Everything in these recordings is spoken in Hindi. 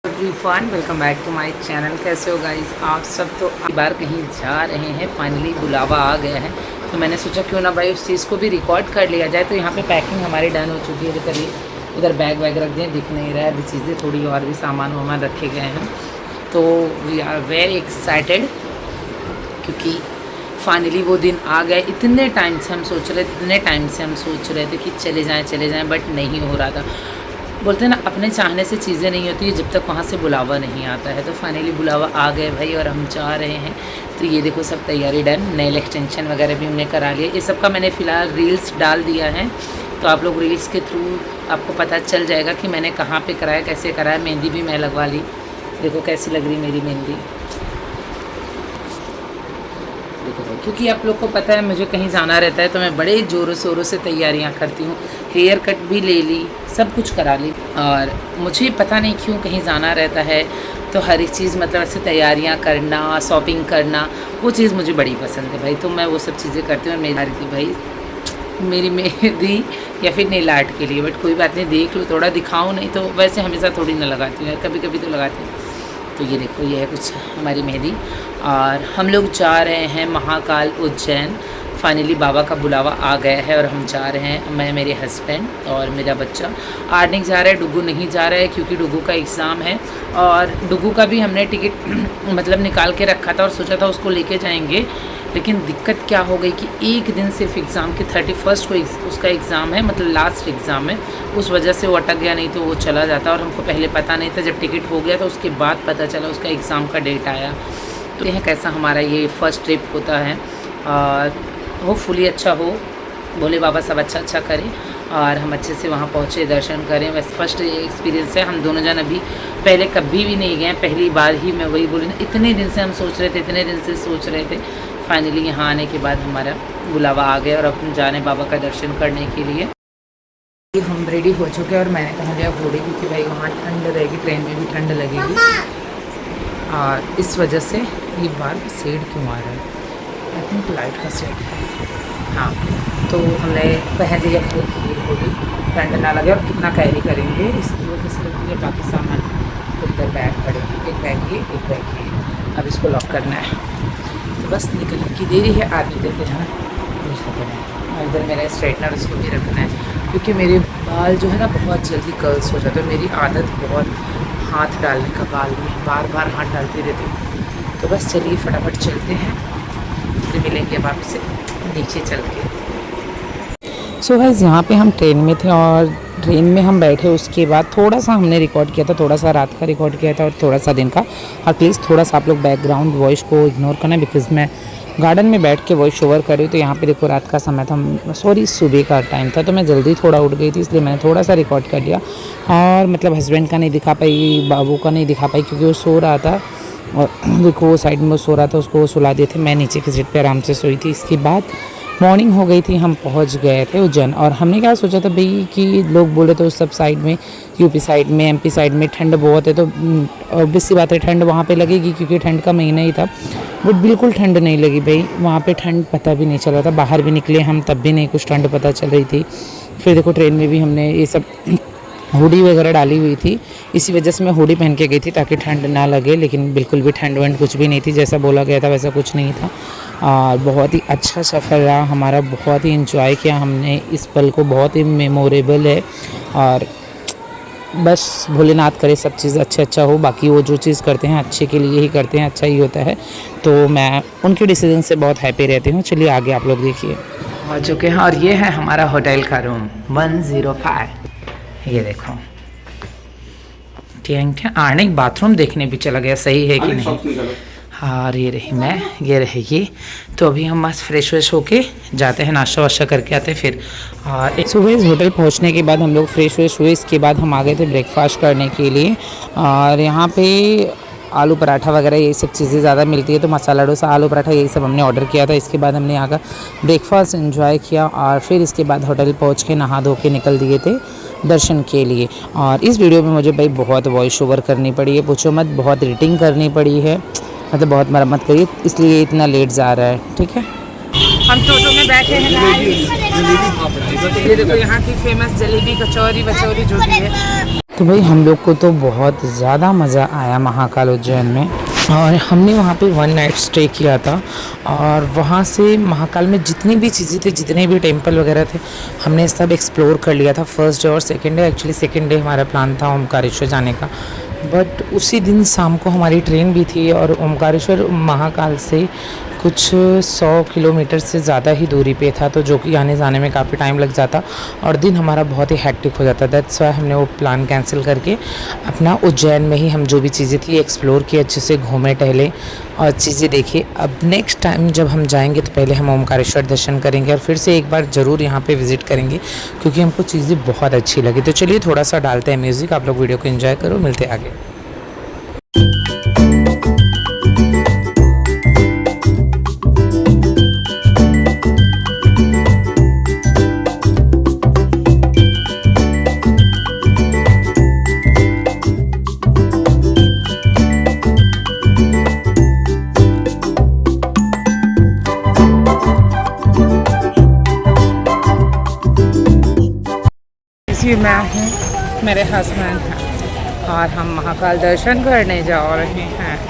Everyone, welcome back to my channel. कैसे हो गाइस आप सब? तो एक बार कहीं जा रहे हैं, फाइनली बुलावा आ गया है, तो मैंने सोचा क्यों ना भाई उस चीज़ को भी रिकॉर्ड कर लिया जाए। तो यहाँ पे पैकिंग हमारी डन हो चुकी है। करिए उधर बैग वैग रख दें, दिख नहीं रहा है, अभी चीज़ें थोड़ी और भी सामान वामान रखे गए हैं। तो वी आर वेरी एक्साइटेड क्योंकि फाइनली वो दिन आ गए। इतने टाइम से हम सोच रहे थे कि चले जाएं बट नहीं हो रहा था। बोलते हैं ना, अपने चाहने से चीज़ें नहीं होती है जब तक वहाँ से बुलावा नहीं आता है। तो फाइनली बुलावा आ गए भाई और हम जा रहे हैं। तो ये देखो सब तैयारी डन, नेल एक्सटेंशन वगैरह भी हमने करा लिया। ये सब का मैंने फ़िलहाल रील्स डाल दिया है, तो आप लोग रील्स के थ्रू आपको पता चल जाएगा कि मैंने कहाँ पे कराया, कैसे कराया। मेहंदी भी मैं लगवा ली, देखो कैसी लग रही मेरी मेहंदी। क्योंकि आप लोग को पता है मुझे कहीं जाना रहता है तो मैं बड़े ज़ोरों शोरों से तैयारियां करती हूँ। हेयर कट भी ले ली, सब कुछ करा ली। और मुझे पता नहीं क्यों कहीं जाना रहता है तो हर एक चीज़ मतलब ऐसे तैयारियां करना, शॉपिंग करना, वो चीज़ मुझे बड़ी पसंद है भाई। तो मैं वो सब चीज़ें करती हूँ। मेरी थी भाई मेरी मेहंदी या फिर नेल आर्ट के लिए, बट कोई बात नहीं, देख लो, थोड़ा दिखाऊँ। नहीं तो वैसे हमेशा थोड़ी ना लगाती हूँ, कभी कभी तो लगाती हूँ। तो ये देखो, ये है कुछ हमारी मेहंदी। और हम लोग जा रहे हैं महाकाल उज्जैन। फाइनली बाबा का बुलावा आ गया है और हम जा रहे हैं, मैं, मेरे हस्बैंड और मेरा बच्चा। आर्निक जा रहा है, डुगू नहीं जा रहा है क्योंकि डुगू का एग्ज़ाम है। और डुगू का भी हमने टिकट मतलब निकाल के रखा था और सोचा था उसको लेके जाएंगे। लेकिन दिक्कत क्या हो गई कि एक दिन सिर्फ एग्ज़ाम के 31 को उसका एग्ज़ाम है, मतलब लास्ट एग्ज़ाम है। उस वजह से वो अटक गया, नहीं तो वो चला जाता। और हमको पहले पता नहीं था, जब टिकट हो गया तो उसके बाद पता चला उसका एग्ज़ाम का डेट आया। तो यह कैसा हमारा ये फ़र्स्ट ट्रिप होता है। और होपफुली अच्छा हो, भोले बाबा सब अच्छा करें और हम अच्छे से वहाँ पहुँचे, दर्शन करें। बस फर्स्ट एक्सपीरियंस है। हम दोनों जन अभी पहले कभी भी नहीं गए, पहली बार ही। मैं वही बोली ना, इतने दिन से हम सोच रहे थे, फाइनली यहाँ आने के बाद हमारा बुलावा आ गया और अब हम जाने बाबा का दर्शन करने के लिए। हम रेडी हो चुके हैं और मैंने कहा लिया घोड़े, क्योंकि भाई वहाँ ठंड रहेगी, ट्रेन में भी ठंड लगेगी। और इस वजह से ये बार शेड क्यों आ रहा है, आई थिंक लाइट का शेड है। हाँ, तो हमने पहन लिया घोड़ी, ठंड ना लगे। और कितना कैरी करेंगे इसकी वजह से रखिए, बाकी सामान इधर बैग पड़े, एक बैग ये, एक बैग ये। अब इसको लॉक करना है, तो बस निकलने की देरी है। आदमी देखे जाना और इधर मेरा स्ट्रेटनर, उसको भी रखना है क्योंकि मेरे बाल जो है ना बहुत जल्दी कर्ल्स हो जाते हैं। मेरी आदत बहुत हाथ डालने का, बाल में बार बार हाथ डालती रहती हूँ। तो बस चलिए फटाफट चलते हैं, फिर मिलेंगे अब आपसे नीचे चल के। सो गाइस, यहाँ पे हम ट्रेन में थे और ट्रेन में हम बैठे, उसके बाद थोड़ा सा हमने रिकॉर्ड किया था, थोड़ा सा रात का रिकॉर्ड किया था और थोड़ा सा दिन का। और प्लीज़ थोड़ा सा आप लोग बैकग्राउंड वॉइस को इग्नोर करना, बिकॉज़ मैं गार्डन में बैठ के वॉइस ओवर कर रही हूँ। तो यहाँ पे देखो रात का समय था, सॉरी सुबह का टाइम था, तो मैं जल्दी थोड़ा उठ गई थी, इसलिए मैंने थोड़ा सा रिकॉर्ड कर लिया। और मतलब हस्बैंड का नहीं दिखा पाई, बाबू का नहीं दिखा पाई क्योंकि वो सो रहा था। और देखो वो साइड में वो सो रहा था, उसको वो सुला दिए थे, मैं नीचे की सीट पे आराम से सोई थी। इसके बाद मॉर्निंग हो गई थी, हम पहुंच गए थे उज्जैन। और हमने क्या सोचा था भाई कि लोग बोले तो उस सब साइड में, यूपी साइड में, एमपी साइड में ठंड बहुत है, तो ऑब्वियस सी बात है ठंड वहाँ पे लगेगी क्योंकि ठंड का महीना ही था। बट बिल्कुल ठंड नहीं लगी भाई, वहाँ पे ठंड पता भी नहीं चल रहा था। बाहर भी निकले हम तब भी नहीं कुछ ठंड पता चल रही थी। फिर देखो ट्रेन में भी हमने ये सब हुडी वगैरह डाली हुई थी, इसी वजह से मैं हुडी पहन के गई थी ताकि ठंड ना लगे। लेकिन बिल्कुल भी ठंड वंड कुछ भी नहीं थी, जैसा बोला गया था वैसा कुछ नहीं था। और बहुत ही अच्छा सफ़र रहा हमारा, बहुत ही इंजॉय किया हमने इस पल को, बहुत ही मेमोरेबल है। और बस भोलेनाथ करे सब चीज़ अच्छा हो। बाकी वो जो चीज़ करते हैं अच्छे के लिए ही करते हैं, अच्छा ही होता है। तो मैं उनके डिसीजन से बहुत हैप्पी रहती हूँ। चलिए आगे आप लोग देखिए। आ चुके हैं और ये है हमारा होटल का रूम 105। ये देखो, ठीक है। आर्निक बाथरूम देखने भी चला गया, सही है कि नहीं। हाँ, ये रही मैं, ये रही ये। तो अभी हम मस्त फ्रेश व्रेश होके जाते हैं, नाश्ता वाश्ता करके आते हैं फिर। और सुबह इस होटल पहुंचने के बाद हम लोग फ्रेश व्रेश हुए। इसके बाद हम आ गए थे ब्रेकफास्ट करने के लिए। और यहाँ पे आलू पराठा वगैरह ये सब चीज़ें ज़्यादा मिलती है, तो मसाला डोसा, आलू पराठा यही सब हमने ऑर्डर किया था। इसके बाद हमने यहाँ का ब्रेकफास्ट एंजॉय किया और फिर इसके बाद होटल पहुँच के नहा धो के निकल दिए थे दर्शन के लिए। और इस वीडियो में मुझे भाई बहुत वॉइस ओवर करनी पड़ी है, पूछो मत, बहुत एडिटिंग करनी पड़ी है, मतलब बहुत मरम्मत करी, इसलिए इतना लेट जा रहा है। ठीक है। हम टोटो में बैठे हैं गाइस। ये देखो यहाँ की फेमस जलेबी कचौरी वचौरी जो भी है। तो भाई हम लोग को तो बहुत ज़्यादा मज़ा आया महाकाल उज्जैन में, और हमने वहाँ पे 1 नाइट स्टे किया था। और वहाँ से महाकाल में जितनी भी चीज़ें थी, जितने भी टेंपल वगैरह थे, हमने सब एक्सप्लोर कर लिया था फर्स्ट डे और second day. Actually second day हमारा प्लान था ओमकारेश्वर जाने का, बट उसी दिन शाम को हमारी ट्रेन भी थी, और ओमकारेश्वर महाकाल से कुछ 100 किलोमीटर से ज़्यादा ही दूरी पे था, तो जो कि आने जाने में काफ़ी टाइम लग जाता और दिन हमारा बहुत ही हैक्टिक हो जाता। दैट्स वाई हमने वो प्लान कैंसिल करके अपना उज्जैन में ही हम जो भी चीज़ें थी एक्सप्लोर किए, अच्छे से घूमे टहले और चीज़ें देखिए। अब नेक्स्ट टाइम जब हम जाएंगे तो पहले हम ओमकारेश्वर दर्शन करेंगे और फिर से एक बार ज़रूर यहाँ पे विज़िट करेंगे, क्योंकि हमको चीज़ें बहुत अच्छी लगी। तो चलिए थोड़ा सा डालते हैं म्यूज़िक, आप लोग वीडियो को एंजॉय करो, मिलते हैं आगे। मैं हूँ, मेरे हस्बैंड हैं और हम महाकाल दर्शन करने जा रहे हैं।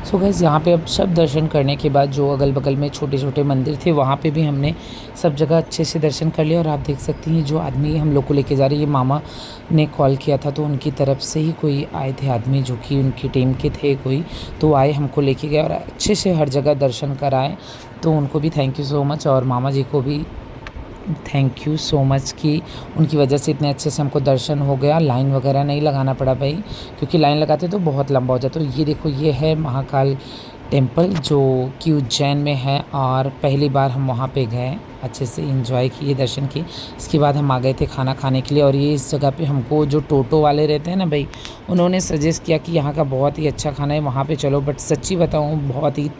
सो गाइस यहाँ पे अब सब दर्शन करने के बाद जो अगल बगल में छोटे छोटे मंदिर थे वहाँ पे भी हमने सब जगह अच्छे से दर्शन कर लिया। और आप देख सकती हैं जो आदमी हम लोग को लेके जा रही है, मामा ने कॉल किया था तो उनकी तरफ से ही कोई आए थे आदमी जो कि उनकी टीम के थे कोई, तो आए हमको लेके गए और अच्छे से हर जगह दर्शन कराए। तो उनको भी थैंक यू सो मच, और मामा जी को भी थैंक यू सो मच कि उनकी वजह से इतने अच्छे से हमको दर्शन हो गया, लाइन वगैरह नहीं लगाना पड़ा भाई, क्योंकि लाइन लगाते तो बहुत लंबा हो जाता। तो ये देखो ये है महाकाल टेम्पल जो कि उज्जैन में है, और पहली बार हम वहाँ पे गए, अच्छे से एंजॉय किए, दर्शन किए। इसके बाद हम आ गए थे खाना खाने के लिए, और ये इस जगह पे हमको जो टोटो वाले रहते हैं ना भाई, उन्होंने सजेस्ट किया कि यहाँ का बहुत ही अच्छा खाना है, वहाँ पे चलो। बट सच्ची बताऊँ बहुत ही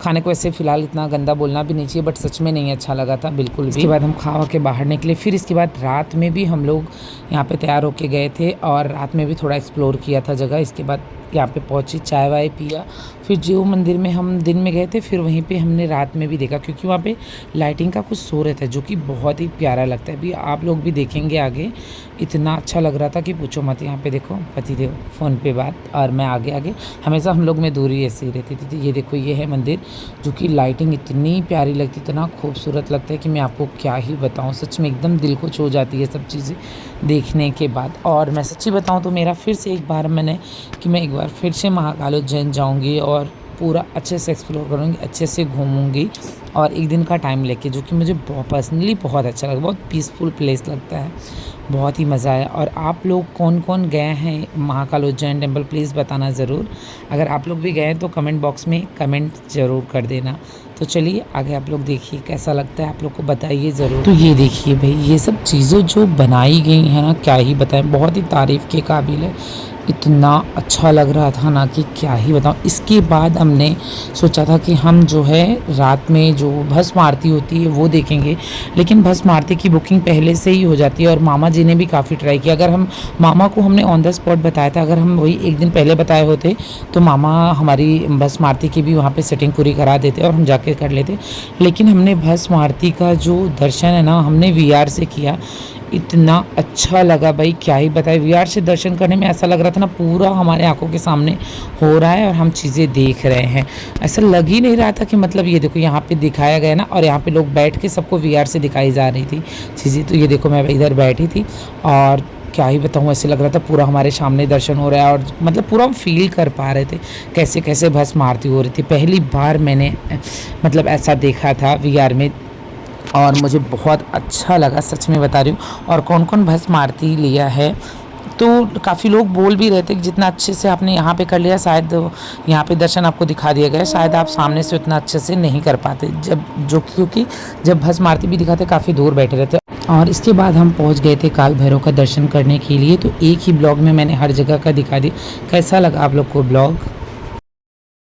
खाने को ऐसे फ़िलहाल इतना गंदा बोलना भी नहीं चाहिए, बट सच में नहीं अच्छा लगा था बिल्कुल भी। इसके बाद हम खा के बाहर निकले, फिर इसके बाद रात में भी हम लोग यहाँ पे तैयार होके गए थे और रात में भी थोड़ा एक्सप्लोर किया था जगह। इसके बाद यहाँ पे पहुँची, चाय वाय पिया, फिर जो मंदिर में हम दिन में गए थे फिर वहीं पे हमने रात में भी देखा, क्योंकि वहाँ पे लाइटिंग का कुछ शो रहता है जो कि बहुत ही प्यारा लगता है। अभी आप लोग भी देखेंगे आगे, इतना अच्छा लग रहा था कि पूछो मत। यहाँ पे देखो पतिदेव फ़ोन पे बात, और मैं आगे आगे, हमेशा हम लोग में दूरी ऐसी ही रहती थी। तो ये देखो ये है मंदिर जो कि लाइटिंग इतनी प्यारी लगती, इतना खूबसूरत लगता है कि मैं आपको क्या ही बताऊँ। सच में एकदम दिल को छू जाती है सब चीज़ें देखने के बाद। और मैं सच्ची बताऊँ तो मेरा फिर से एक बार मैंने कि मैं एक बार फिर से महाकाल उज्जैन जाऊँगी और पूरा अच्छे से एक्सप्लोर करूँगी, अच्छे से घूमूँगी, और एक दिन का टाइम लेके, जो कि मुझे पर्सनली बहुत अच्छा लगा। बहुत पीसफुल प्लेस लगता है, बहुत ही मज़ा आया। और आप लोग कौन कौन गए हैं महाकाल उज्जैन टेम्पल प्लीज़ बताना ज़रूर। अगर आप लोग भी गए हैं तो कमेंट बॉक्स में कमेंट ज़रूर कर देना। तो चलिए आगे आप लोग देखिए कैसा लगता है, आप लोग को बताइए ज़रूर। तो ये देखिए भाई, ये सब चीज़ें जो बनाई गई हैं ना, क्या ही बताएं, बहुत ही तारीफ़ के काबिल है। इतना अच्छा लग रहा था ना कि क्या ही बताऊँ। इसके बाद हमने सोचा था कि हम जो है रात में जो भस्म आरती होती है वो देखेंगे, लेकिन भस्म आरती की बुकिंग पहले से ही हो जाती है। और मामा जी ने भी काफ़ी ट्राई किया, अगर हम मामा को हमने ऑन द स्पॉट बताया था, अगर हम वही एक दिन पहले बताए होते तो मामा हमारी भस्म आरती की भी वहाँ पे सेटिंग पूरी करा देते और हम जाके कर लेते। लेकिन हमने भस्म आरती का जो दर्शन है ना, हमने VR से किया। इतना अच्छा लगा भाई, क्या ही बताए। वीआर से दर्शन करने में ऐसा लग रहा था ना पूरा हमारे आंखों के सामने हो रहा है और हम चीज़ें देख रहे हैं। ऐसा लग ही नहीं रहा था कि मतलब ये देखो यहाँ पे दिखाया गया ना, और यहाँ पे लोग बैठ के सबको वीआर से दिखाई जा रही थी चीज़ें। तो ये देखो मैं इधर बैठी थी और क्या ही बताऊँ, ऐसे लग रहा था पूरा हमारे सामने दर्शन हो रहा है, और मतलब पूरा हम फील कर पा रहे थे कैसे कैसे भस्म आरती हो रही थी। पहली बार मैंने मतलब ऐसा देखा था वीआर में, और मुझे बहुत अच्छा लगा, सच में बता रही हूँ। और कौन कौन भस्म आरती लिया है, तो काफ़ी लोग बोल भी रहे थे कि जितना अच्छे से आपने यहाँ पे कर लिया, शायद यहाँ पे दर्शन आपको दिखा दिया गया, शायद आप सामने से उतना अच्छे से नहीं कर पाते, क्योंकि जब भस्म आरती भी दिखाते काफ़ी दूर बैठे रहते। और इसके बाद हम पहुँच गए थे काल भैरव का दर्शन करने के लिए। तो एक ही ब्लॉग में मैंने हर जगह का दिखा दी। कैसा लगा आप लोग को ब्लॉग?